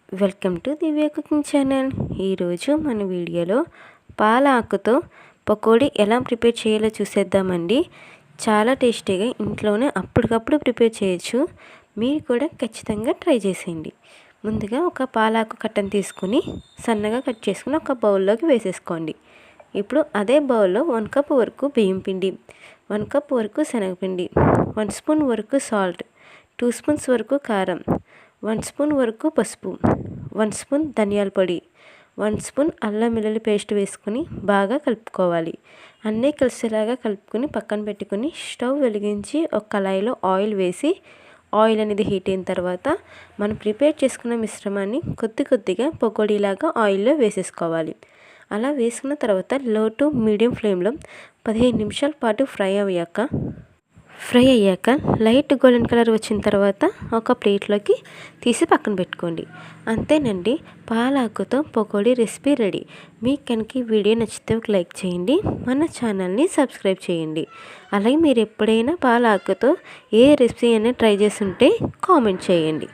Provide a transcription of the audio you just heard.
Welcome to Divya cooking channel. ఈరోజు మన వీడియోలో పాల ఆకుతో పకోడీ ఎలా ప్రిపేర్ చేయాలో చూసేద్దామండి. చాలా టేస్టీగా ఇంట్లోనే అప్పటికప్పుడు ప్రిపేర్ చేయొచ్చు. మీరు కూడా ఖచ్చితంగా ట్రై చేసేయండి. ముందుగా ఒక పాలాకు కట్టను తీసుకుని సన్నగా కట్ చేసుకుని ఒక బౌల్లోకి వేసేసుకోండి. ఇప్పుడు అదే బౌల్లో 1 కప్ వరకు బియ్యం పిండి, 1 కప్ వరకు శనగపిండి, 1 స్పూన్ వరకు సాల్ట్, 2 స్పూన్స్ వరకు కారం, 1 స్పూన్ వరకు పసుపు, 1 స్పూన్ ధనియాల పొడి, 1 స్పూన్ అల్లం వెల్లుల్లి పేస్ట్ వేసుకుని బాగా కలుపుకోవాలి. అన్నీ కలిసేలాగా కలుపుకొని పక్కన పెట్టుకుని స్టవ్ వెలిగించి ఒక కళాయిలో ఆయిల్ వేసి ఆయిల్ అనేది హీట్ అయిన తర్వాత మనం ప్రిపేర్ చేసుకున్న మిశ్రమాన్ని కొద్దిగా పకోడీలాగా ఆయిల్లో వేసేసుకోవాలి. అలా వేసుకున్న తర్వాత లో టు మీడియం ఫ్లేమ్లో 15 నిమిషాల పాటు ఫ్రై అయ్యాక లైట్ గోల్డెన్ కలర్ వచ్చిన తర్వాత ఒక ప్లేట్లోకి తీసి పక్కన పెట్టుకోండి. అంతేనండి, పాలాకుతో పకోడీ రెసిపీ రెడీ. మీకు కనుక వీడియో నచ్చితే ఒక లైక్ చేయండి, మన ఛానల్ని సబ్స్క్రైబ్ చేయండి. అలాగే మీరు ఎప్పుడైనా పాలాకుతో ఏ రెసిపీ అనేది ట్రై చేసి ఉంటే కామెంట్ చేయండి.